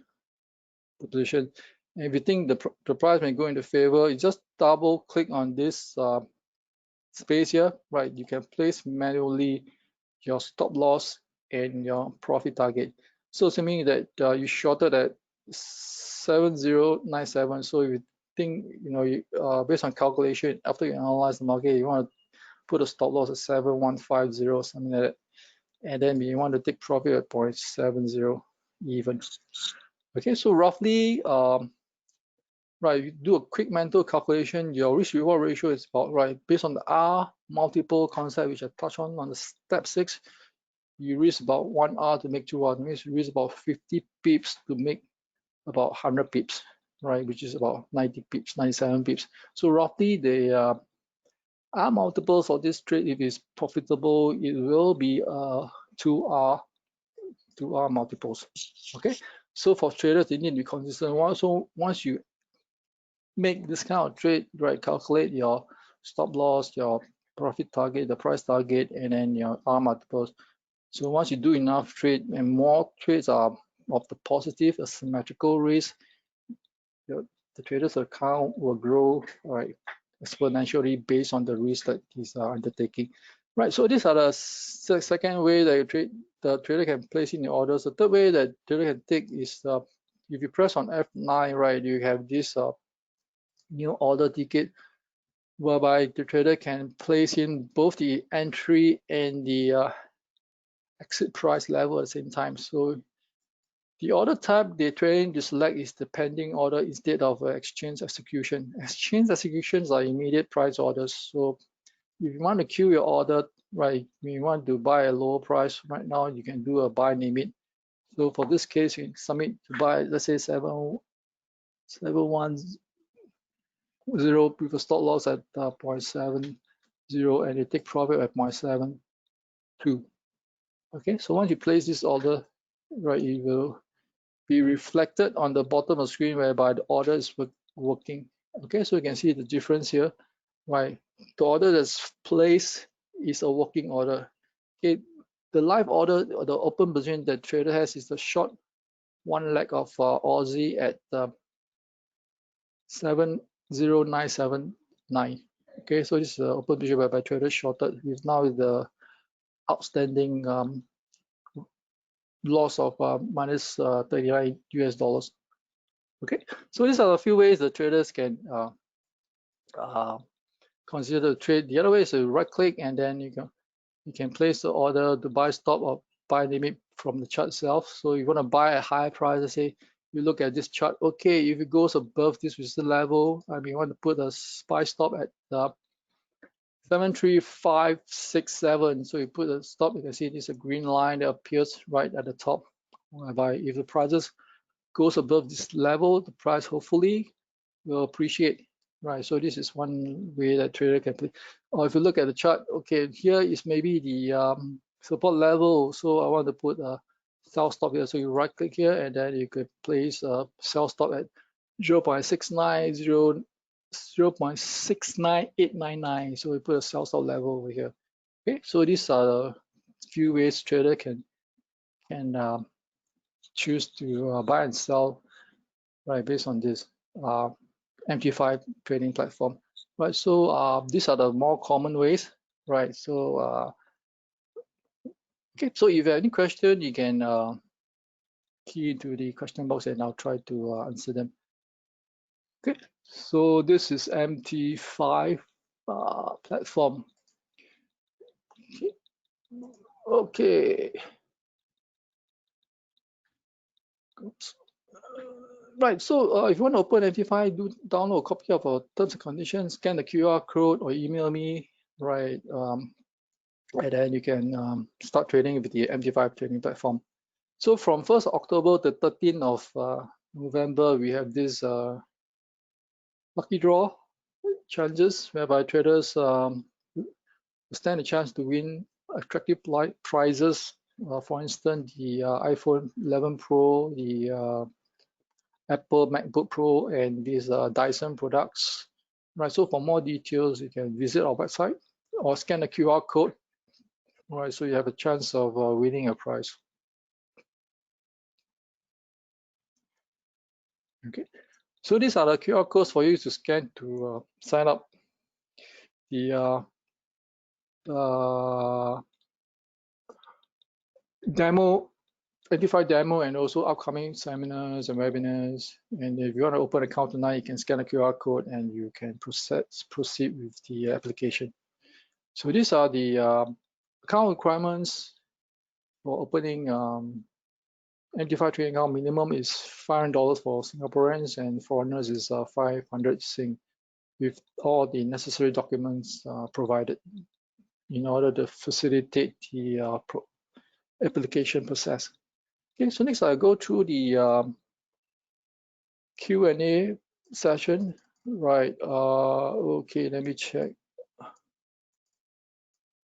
the position. And if you think the price may go into favor, you just double click on this space here, right? You can place manually your stop loss and your profit target. So assuming that you shorted at 7097, so if you think, based on calculation, after you analyze the market, you want to put a stop loss at 7150, something like that. And then you want to take profit at 0.70 even. Okay, so roughly, right, you do a quick mental calculation, your risk reward ratio is about, right, based on the R multiple concept, which I touched on the step 6, you risk about 1 R to make 2 R. That means you risk about 50 pips to make about 100 pips, right, which is about 90 pips, 97 pips. So roughly the R multiples for this trade, if it's profitable, it will be 2 R multiples. Okay, so for traders, they need to be consistent. So once you make this kind of trade, right, calculate your stop loss, your profit target, the price target, and then your R multiples. So once you do enough trade and more trades are of the positive asymmetrical risk, the trader's account will grow, right, exponentially based on the risk that he's undertaking. Right, so these are the second way that the trader can place in the orders. The third way that trader can take is if you press on F9, right, you have this new order ticket whereby the trader can place in both the entry and the exit price level at the same time. So the order type they're trying to select is the pending order instead of exchange execution. Exchange executions are immediate price orders. So if you want to queue your order, right, you want to buy a lower price right now, you can do a buy limit. So for this case, you submit to buy, let's say 710 with a stop loss at 0.70, and you take profit at 0.72. Okay, so once you place this order, right, it will be reflected on the bottom of the screen whereby the order is working. Okay, so you can see the difference here. Right, the order that's placed is a working order. Okay, the live order or the open position that trader has is the short one leg of Aussie at 70979. Okay, so this is the open position whereby trader shorted with now the outstanding loss of minus 39 US dollars. Okay, so these are a few ways the traders can consider the trade. The other way is to right click and then you can place the order to buy stop or buy limit from the chart itself. So you want to buy a high price, let's say you look at this chart, okay, if it goes above this resistance level, I mean you want to put a buy stop at 73567. So you put a stop, you can see this is a green line that appears right at the top, whereby if the prices goes above this level, the price hopefully will appreciate, right? So this is one way that trader can play. Or if you look at the chart, okay, here is maybe the support level. So I want to put a sell stop here. So you right click here and then you could place a sell stop at 0.69899. So we put a sell stop level over here. Okay, so these are the few ways trader can choose to buy and sell, right, based on this MT5 trading platform, right? So these are the more common ways, right? So okay, so if you have any question, you can key into the question box and I'll try to answer them. Okay, so this is MT5 platform. Okay. Oops. Right, so if you want to open MT5, do download a copy of our terms and conditions, scan the QR code or email me, right? And then you can start trading with the MT5 trading platform. So from 1st October to 13th of November, we have this lucky draw challenges whereby traders stand a chance to win attractive prizes. For instance, the iPhone 11 Pro, the Apple MacBook Pro, and these Dyson products. Right. So for more details, you can visit our website or scan the QR code. Right. So you have a chance of winning a prize. Okay. So these are the QR codes for you to scan to sign up the demo, MT5 demo, and also upcoming seminars and webinars. And if you want to open an account tonight, you can scan the QR code and you can proceed with the application. So these are the account requirements for opening MT5 trading account. Minimum is $500 for Singaporeans, and foreigners is 500 Sing, with all the necessary documents provided in order to facilitate the application process. Okay, so next I'll go through the Q&A session. Right, okay, let me check.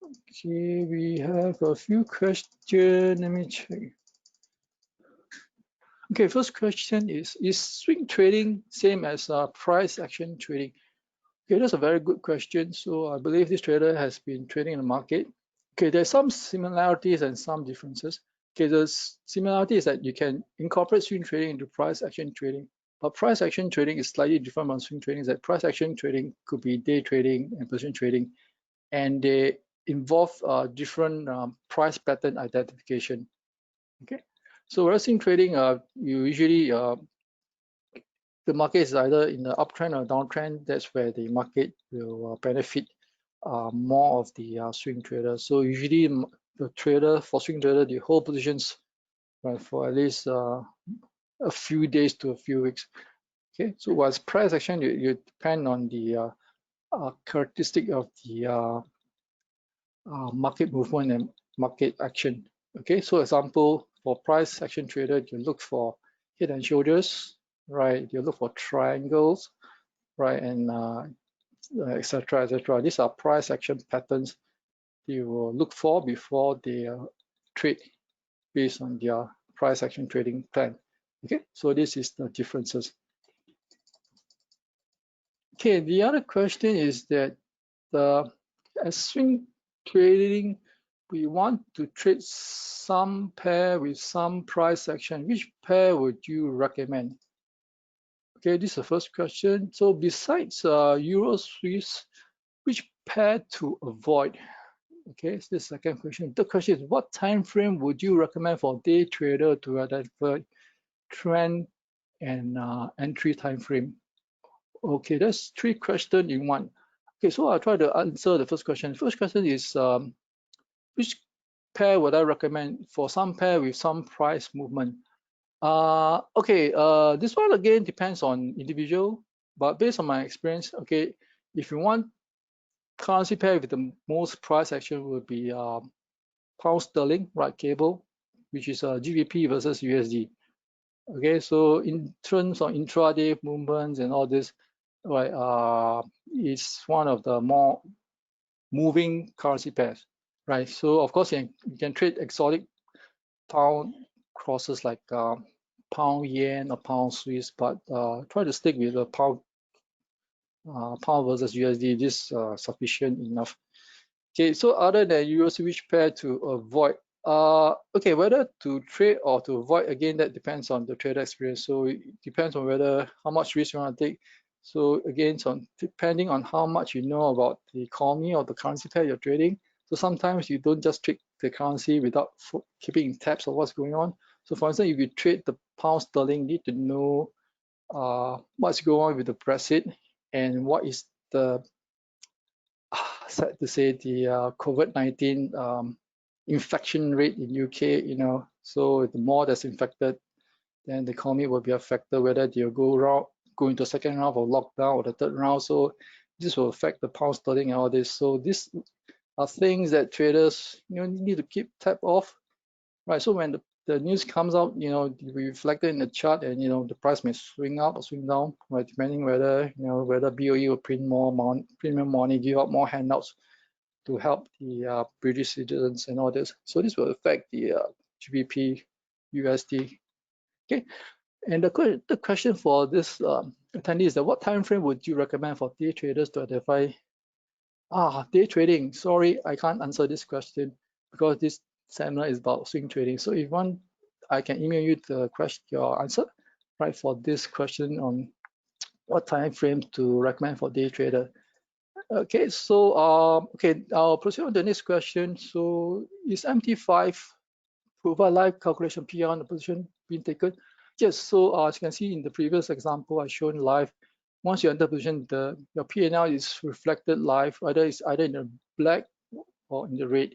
Okay, we have a few questions. Let me check. Okay, first question is swing trading same as price action trading? Okay, that's a very good question. So I believe this trader has been trading in the market. Okay, there's some similarities and some differences. Okay, the similarity is that you can incorporate swing trading into price action trading, but price action trading is slightly different from swing trading. That price action trading could be day trading and position trading, and they involve different price pattern identification. Okay, so whereas swing trading, you usually the market is either in the uptrend or downtrend. That's where the market will benefit more of the swing traders. So usually the trader, for swing trader, the whole positions, right, for at least a few days to a few weeks. Okay, so whilst price action, you depend on the characteristic of the market movement and market action. Okay, so example, for price action trader, you look for head and shoulders, right? You look for triangles, right, and etc., etc. These are price action patterns you will look for before they trade based on their price action trading plan. Okay, so this is the differences. Okay, the other question is that as swing trading, we want to trade some pair with some price action. Which pair would you recommend? Okay, this is the first question. So besides Euro Swiss, which pair to avoid? Okay, so the second question. The question is, what time frame would you recommend for day trader to identify trend and entry time frame? Okay, that's three questions in one. Okay, so I'll try to answer the first question. First question is, which pair would I recommend for some pair with some price movement? Okay, this one again depends on individual, but based on my experience, okay, if you want currency pair with the most price action will be pound sterling, right, cable, which is GBP versus USD. Okay, so in terms of intraday movements and all this, right, it's one of the more moving currency pairs, right? So of course you can trade exotic pound crosses like pound yen or pound Swiss, but try to stick with the pound versus USD. This sufficient enough. Okay, so other than Euro switch pair to avoid, okay, whether to trade or to avoid, again, that depends on the trader experience. So it depends on whether how much risk you want to take. So again, depending on how much you know about the economy or the currency pair you're trading. So sometimes you don't just trade the currency without keeping in tabs of what's going on. So for instance, if you trade the pound sterling, you need to know what's going on with the Brexit and what is the sad to say the COVID-19 infection rate in UK, so the more that's infected, then the economy will be affected, whether they'll go into the second round of lockdown or the third round. So this will affect the pound sterling and all this. So these are things that traders need to keep tab of, right? So when the news comes out, be reflected in the chart, and the price may swing up or swing down, right? Depending whether whether BOE will print more money, give out more handouts to help the British citizens and all this. So this will affect the GBP USD. Okay, and the question for this attendee is that what time frame would you recommend for day traders to identify? Day trading. Sorry, I can't answer this question because this seminar is about swing trading. So if you want, I can email you your answer, right, for this question on what time frame to recommend for day trader. Okay, so I'll proceed on the next question. So is MT5 provide live calculation PR on the position being taken? Yes, so as you can see in the previous example I shown live, once you enter position, your P&L is reflected live, either in the black or in the red.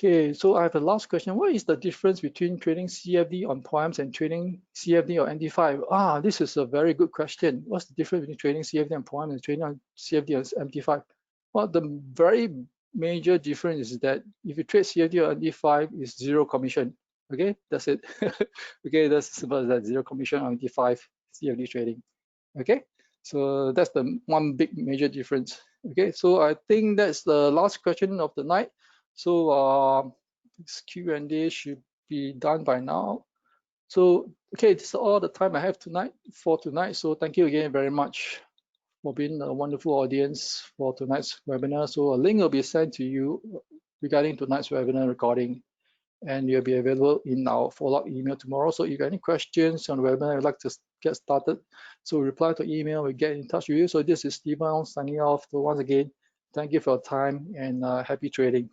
Okay, so I have a last question. What is the difference between trading CFD on poems and trading CFD or MT5? This is a very good question. What's the difference between trading CFD on poems and trading on CFD or MT5? Well, the very major difference is that if you trade CFD or MT5, it's zero commission. Okay, that's it. Okay, that's simple as that, zero commission on MT5 CFD trading. Okay, so that's the one big major difference. Okay, so I think that's the last question of the night. So this Q&A should be done by now. So okay, this is all the time I have for tonight. So thank you again very much for being a wonderful audience for tonight's webinar. So a link will be sent to you regarding tonight's webinar recording, and you'll be available in our follow-up email tomorrow. So if you have any questions on the webinar, I'd like to get started, so reply to email, we'll get in touch with you. So this is Stephen signing off. So once again, thank you for your time and happy trading.